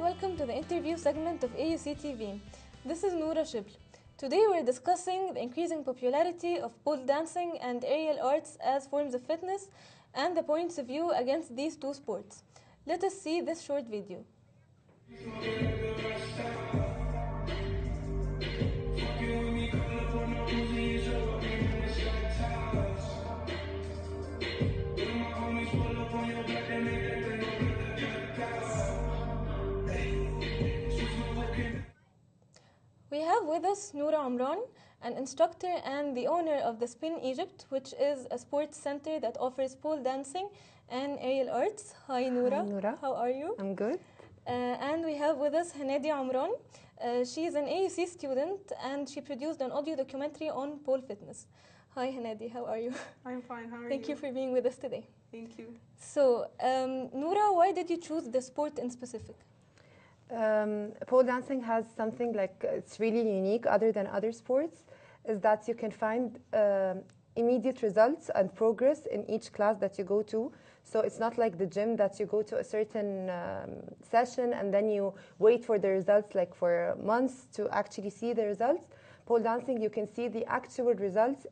welcome to the interview segment of AUC TV. This is Noura Shibl. Today we're discussing the increasing popularity of pole dancing and aerial arts as forms of fitness and the points of view against these two sports. Let us see this short video. We have with us Noura Amran, an instructor and the owner of the Spin Egypt, which is a sports center that offers pole dancing and aerial arts. Hi Noura. Hi Noura. How are you? I'm good. And we have with us Hanadi Amran. She is an AUC student and she produced an audio documentary on pole fitness. Hi Hanadi, how are you? I'm fine, how are you? Thank you for being with us today. Thank you. So, Noura, why did you choose the sport in specific? Pole dancing has something like it's really unique other than other sports, is that you can find immediate results and progress in each class that you go to. So it's not like the gym that you go to a certain session and then you wait for the results like for months to actually see the results. Pole dancing, you can see the actual results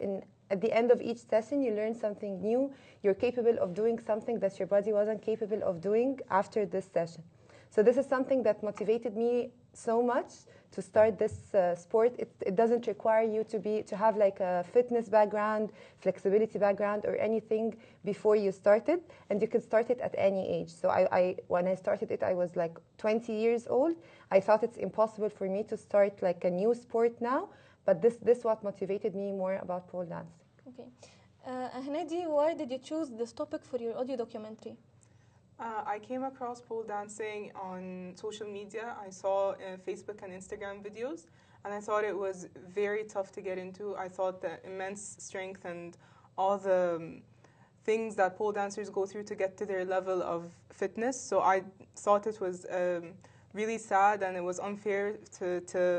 at the end of each session. You learn something new. You're capable of doing something that your body wasn't capable of doing after this session. So this is something that motivated me so much to start this sport. It doesn't require you to have like a fitness background, flexibility background, or anything before you start it, and you can start it at any age. So when I started it, I was like 20 years old. I thought it's impossible for me to start like a new sport now, but this what motivated me more about pole dancing. Okay, Hanadi, why did you choose this topic for your audio documentary? I came across pole dancing on social media. I saw Facebook and Instagram videos, and I thought it was very tough to get into. I thought the immense strength and all the things that pole dancers go through to get to their level of fitness. So I thought it was really sad, and it was unfair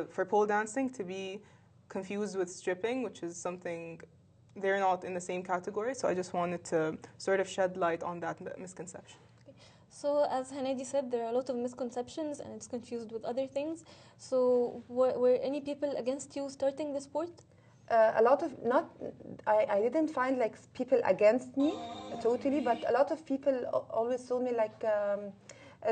for pole dancing to be confused with stripping, which is something they're not in the same category. So I just wanted to sort of shed light on that misconception. So, as Hanadi said, there are a lot of misconceptions and it's confused with other things. So, were any people against you starting the sport? A lot of, I didn't find like people against me totally, but a lot of people always told me like,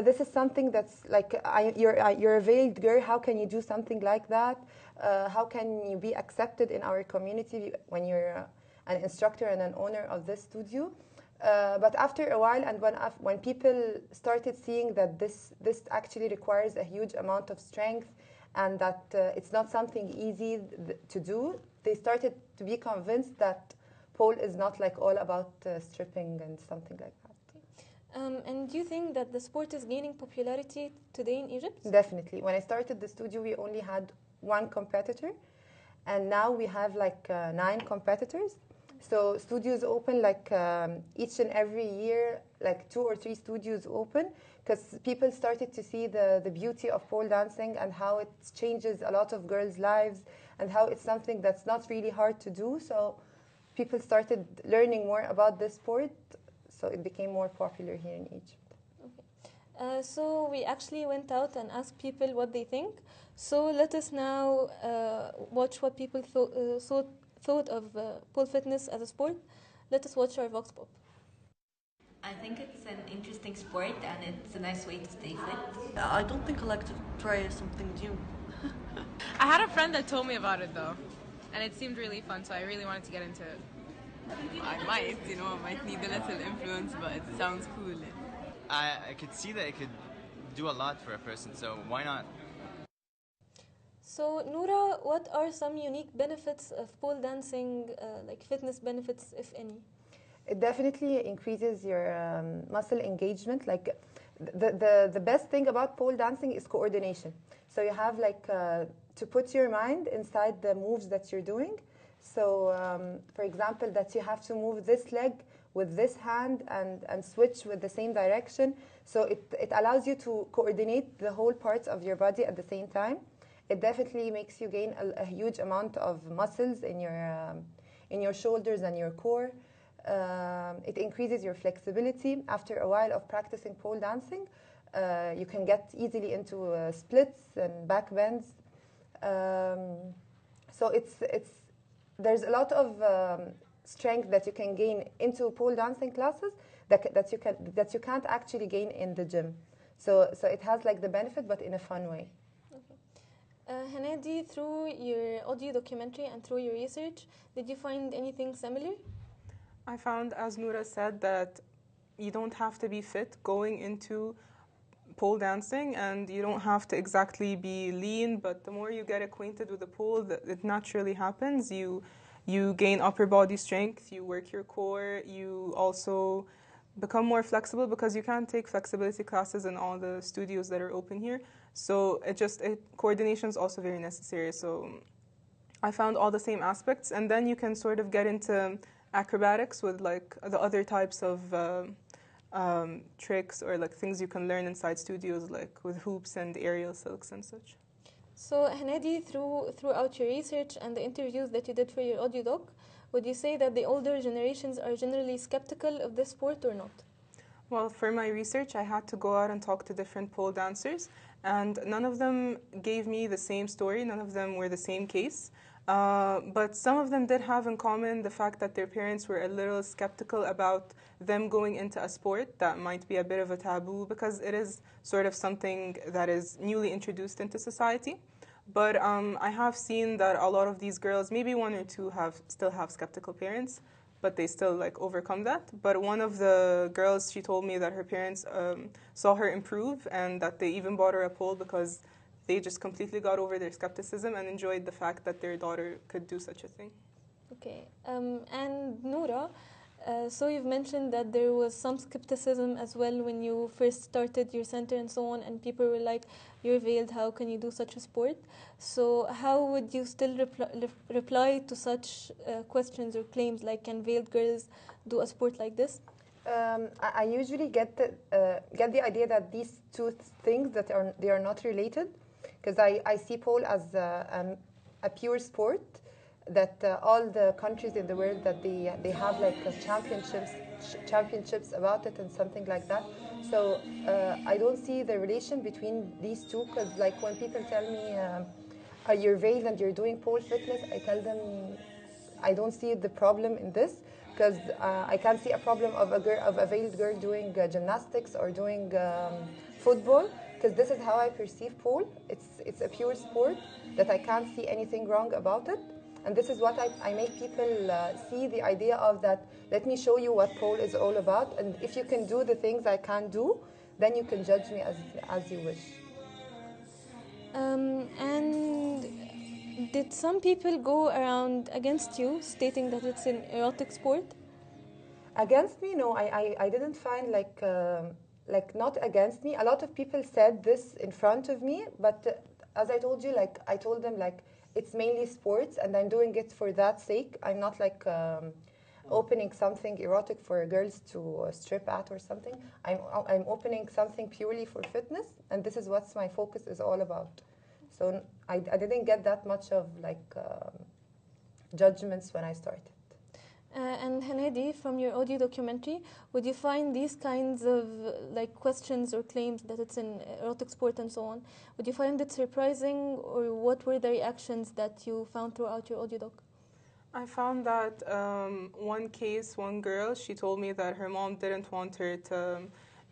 this is something that's like, you're a veiled girl, how can you do something like that? How can you be accepted in our community when you're an instructor and an owner of this studio? But after a while, and when people started seeing that this actually requires a huge amount of strength and that it's not something easy to do, they started to be convinced that pole is not like all about stripping and something like that. Okay. And do you think that the sport is gaining popularity today in Egypt? Definitely. When I started the studio, we only had one competitor, and now we have like 9 competitors. So studios open like each and every year, like 2 or 3 studios open, because people started to see the beauty of pole dancing and how it changes a lot of girls' lives and how it's something that's not really hard to do. So people started learning more about this sport, so it became more popular here in Egypt. Okay. So we actually went out and asked people what they think. So let us now watch what people thought of pole fitness as a sport. Let us watch our Vox Pop. I think it's an interesting sport and it's a nice way to stay fit. I don't think I like to try something new. I had a friend that told me about it though, and it seemed really fun, so I really wanted to get into it. I might need a little influence, but it sounds cool. I could see that it could do a lot for a person, so why not? So, Noura, what are some unique benefits of pole dancing, like fitness benefits, if any? It definitely increases your muscle engagement. Like the best thing about pole dancing is coordination. So you have like to put your mind inside the moves that you're doing. So, for example, that you have to move this leg with this hand and switch with the same direction. So it allows you to coordinate the whole parts of your body at the same time. It definitely makes you gain a huge amount of muscles in your shoulders and your core. It increases your flexibility. After a while of practicing pole dancing, You can get easily into splits and back bends. So there's a lot of strength that you can gain into pole dancing classes that you can't actually gain in the gym. So it has like the benefit, but in a fun way. Hanadi, through your audio documentary and through your research, did you find anything similar? I found, as Noura said, that you don't have to be fit going into pole dancing, and you don't have to exactly be lean, but the more you get acquainted with the pole, it naturally happens. You gain upper body strength, you work your core, you also become more flexible because you can't take flexibility classes in all the studios that are open here. So coordination is also very necessary. So I found all the same aspects, and then you can sort of get into acrobatics with like the other types of tricks or like things you can learn inside studios, like with hoops and aerial silks and such. So Hanadi, throughout your research and the interviews that you did for your audio doc, would you say that the older generations are generally skeptical of this sport or not? Well, for my research, I had to go out and talk to different pole dancers, and none of them gave me the same story. None of them were the same case. But some of them did have in common the fact that their parents were a little skeptical about them going into a sport that might be a bit of a taboo because it is sort of something that is newly introduced into society. But I have seen that a lot of these girls, maybe one or two still have skeptical parents, but they still like overcome that. But one of the girls, she told me that her parents saw her improve and that they even bought her a pole because they just completely got over their skepticism and enjoyed the fact that their daughter could do such a thing. Okay. And Noura, so you've mentioned that there was some skepticism as well when you first started your center and so on, and people were like, you're veiled, how can you do such a sport? So how would you still reply to such questions or claims like, can veiled girls do a sport like this? I usually get the idea that these two things they are not related, because I see pole as a pure sport that all the countries in the world that they have like championships about it and something like that. So I don't see the relation between these two, because like when people tell me you're veiled and you're doing pole fitness, I tell them I don't see the problem in this, because I can't see a problem of a veiled girl doing gymnastics or doing football, because this is how I perceive pole. It's a pure sport that I can't see anything wrong about it. And this is what I make people see the idea of that, let me show you what pole is all about. And if you can do the things I can't do, then you can judge me as you wish. And did some people go around against you, stating that it's an erotic sport? Against me? No, I didn't find like not against me. A lot of people said this in front of me, but as I told you, like I told them like it's mainly sports and I'm doing it for that sake. I'm not like opening something erotic for girls to strip at or something. I'm opening something purely for fitness, and this is what my focus is all about. So I didn't get that much of like judgments when I started. And Hanadi, from your audio documentary, would you find these kinds of like questions or claims that it's an erotic sport and so on, would you find it surprising, or what were the reactions that you found throughout your audio doc? I found that one girl, she told me that her mom didn't want her to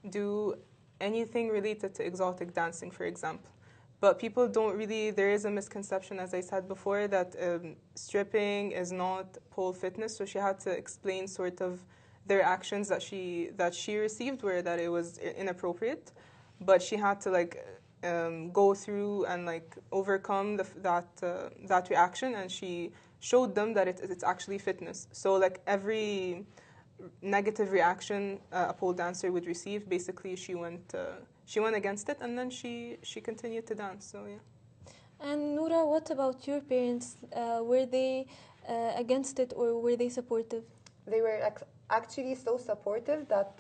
do anything related to exotic dancing, for example. But people don't really, there is a misconception, as I said before, that stripping is not pole fitness. So she had to explain sort of their actions that she received were that it was inappropriate. But she had to like go through and like overcome that reaction, and she showed them that it's actually fitness. So like every negative reaction a pole dancer would receive, basically she went against it, and then she continued to dance. So yeah. And Noura, what about your parents? Were they against it, or were they supportive? They were actually so supportive that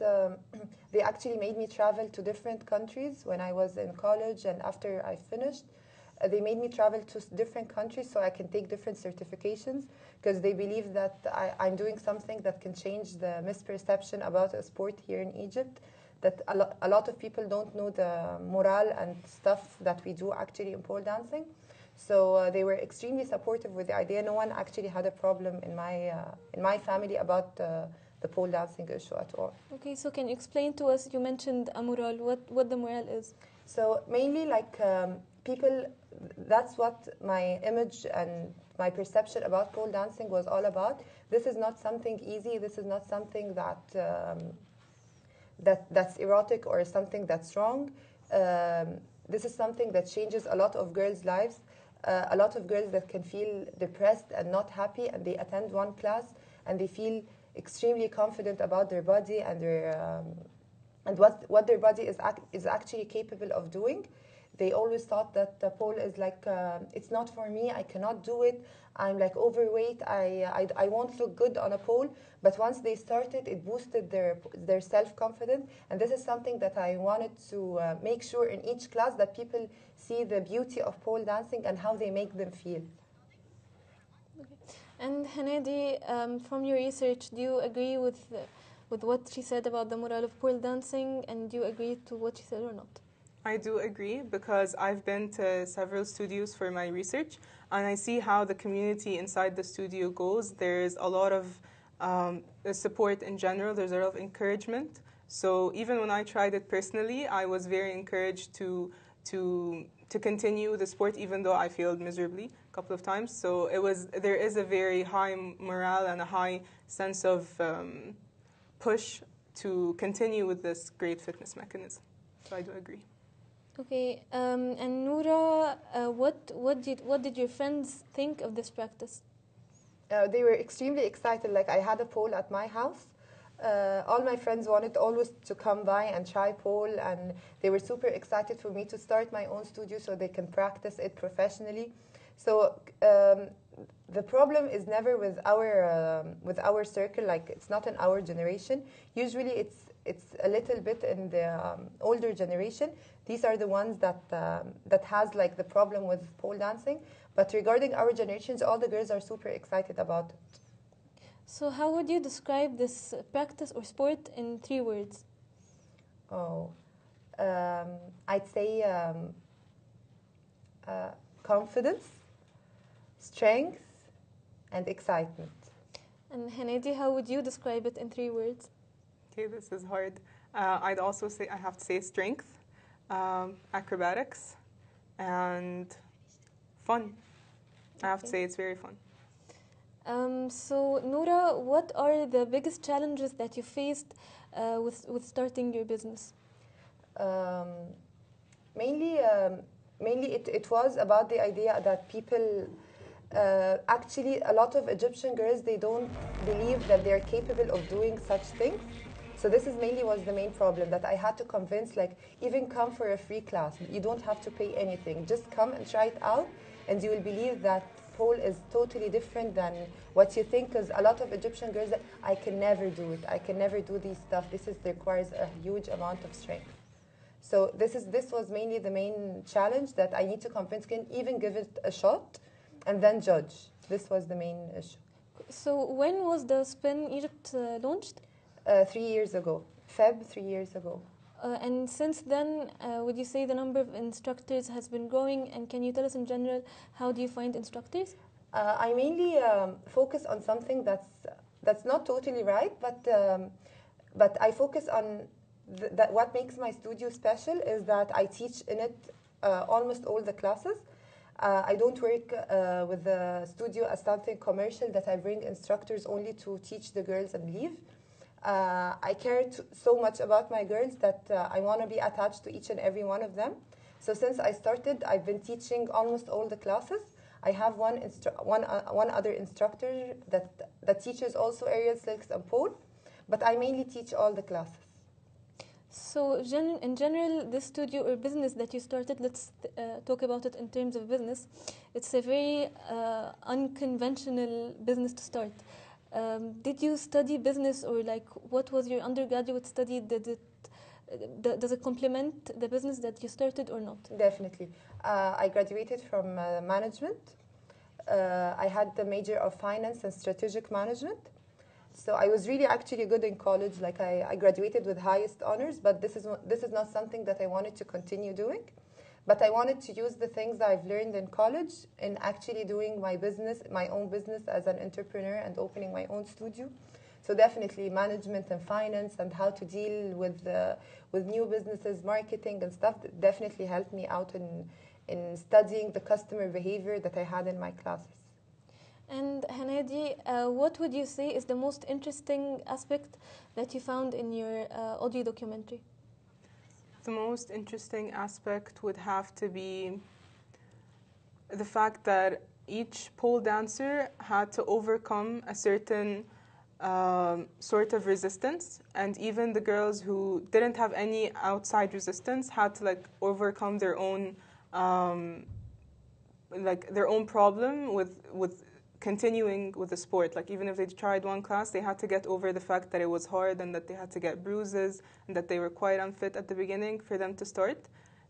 they actually made me travel to different countries when I was in college, and after I finished. They made me travel to different countries so I can take different certifications, because they believe that I'm doing something that can change the misperception about a sport here in Egypt. that a lot of people don't know the morale and stuff that we do actually in pole dancing. So they were extremely supportive with the idea. No one actually had a problem in my family about the pole dancing issue at all. Okay, so can you explain to us, you mentioned a morale, what the morale is? So mainly like people, that's what my image and my perception about pole dancing was all about. This is not something easy. This is not something that's erotic or something that's wrong. This is something that changes a lot of girls' lives. A lot of girls that can feel depressed and not happy, and they attend one class and they feel extremely confident about their body and their and what their body is actually capable of doing. They always thought that the pole is like it's not for me. I cannot do it. I'm like overweight. I won't look good on a pole. But once they started, it boosted their self-confidence. And this is something that I wanted to make sure in each class that people see the beauty of pole dancing and how they make them feel. Okay. And Hanadi, from your research, do you agree with what she said about the morale of pole dancing, and do you agree to what she said or not? I do agree because I've been to several studios for my research, and I see how the community inside the studio goes. There's a lot of support in general. There's a lot of encouragement. So even when I tried it personally, I was very encouraged to continue the sport, even though I failed miserably a couple of times. So there is a very high morale and a high sense of push to continue with this great fitness mechanism. So I do agree. Okay, and Noura, what did your friends think of this practice? They were extremely excited. Like I had a pole at my house. All my friends wanted always to come by and try pole, and they were super excited for me to start my own studio so they can practice it professionally. So the problem is never with our circle. Like it's not in our generation. Usually it's a little bit in the older generation. These are the ones that has like the problem with pole dancing. But regarding our generations, all the girls are super excited about it. So how would you describe this practice or sport in 3 words? Oh, I'd say confidence, strength, and excitement. And Hanadi, how would you describe it in 3 words? Okay, this is hard. I'd also say I have to say strength, acrobatics, and fun. I have to say it's very fun. So Noura, what are the biggest challenges that you faced with starting your business? Mainly it was about the idea that people actually a lot of Egyptian girls, they don't believe that they're capable of doing such things. So this is mainly was the main problem, that I had to convince, like, even come for a free class. You don't have to pay anything. Just come and try it out, and you will believe that pole is totally different than what you think. Because a lot of Egyptian girls, I can never do it. I can never do these stuff. This requires a huge amount of strength. So this was mainly the main challenge, that I need to convince, can even give it a shot, and then judge. This was the main issue. So when was the Spin Egypt launched? 3 years ago. Feb, 3 years ago. And since then, would you say the number of instructors has been growing? And can you tell us in general, how do you find instructors? I mainly focus on something that's not totally right, but I focus on that. What makes my studio special is that I teach in it almost all the classes. I don't work with the studio as something commercial, that I bring instructors only to teach the girls and leave. I care so much about my girls that I want to be attached to each and every one of them. So since I started, I've been teaching almost all the classes. I have one other instructor that teaches also aerial silks and pole, but I mainly teach all the classes. So in general, this studio or business that you started, let's talk about it in terms of business. It's a very unconventional business to start. Did you study business, or like what was your undergraduate study? Does it complement the business that you started or not? Definitely. I graduated from management. I had the major of finance and strategic management. So I was really actually good in college. Like I graduated with highest honors, but this is not something that I wanted to continue doing. But I wanted to use the things that I've learned in college in actually doing my business, my own business as an entrepreneur and opening my own studio. So definitely management and finance and how to deal with new businesses, marketing and stuff definitely helped me out in studying the customer behavior that I had in my classes. And Hanadi, what would you say is the most interesting aspect that you found in your audio documentary? The most interesting aspect would have to be the fact that each pole dancer had to overcome a certain sort of resistance, and even the girls who didn't have any outside resistance had to like overcome their own problem with continuing with the sport. Like even if they tried one class, they had to get over the fact that it was hard and that they had to get bruises and that they were quite unfit at the beginning for them to start.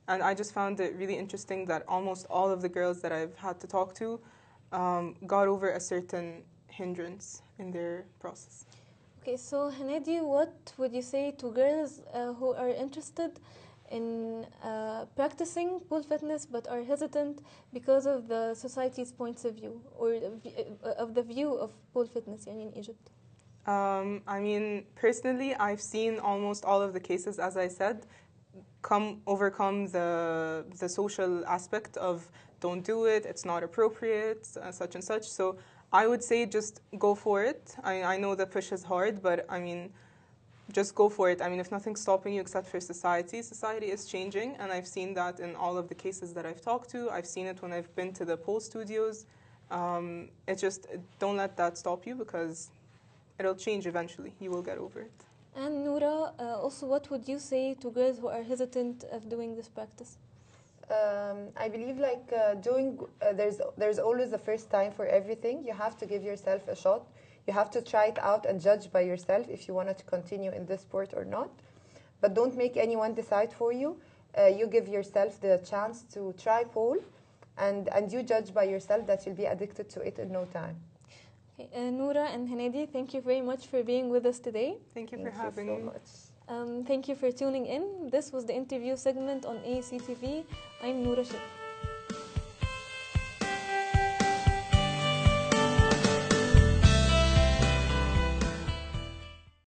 And I just found it really interesting that almost all of the girls that I've had to talk to got over a certain hindrance in their process. Okay, so Hanadi, what would you say to girls who are interested in practicing pole fitness but are hesitant because of the society's points of view or of the view of pole fitness in Egypt? I mean, personally, I've seen almost all of the cases, as I said, overcome the social aspect of don't do it, it's not appropriate, such and such. So I would say just go for it. I know the push is hard, but I mean, just go for it. I mean, if nothing's stopping you except for society is changing, and I've seen that in all of the cases that I've talked to. I've seen it when I've been to the pole studios. Don't let that stop you, because it'll change eventually. You will get over it. And Noura, also, what would you say to girls who are hesitant of doing this practice? I believe like there's always a first time for everything. You have to give yourself a shot. You have to try it out and judge by yourself if you wanted to continue in this sport or not. But don't make anyone decide for you. You give yourself the chance to try pole, and you judge by yourself that you'll be addicted to it in no time. Okay, Noura and Hanadi, thank you very much for being with us today. Thank you for having me. Much. Thank you for tuning in. This was the interview segment on AUC TV. I'm Noura S.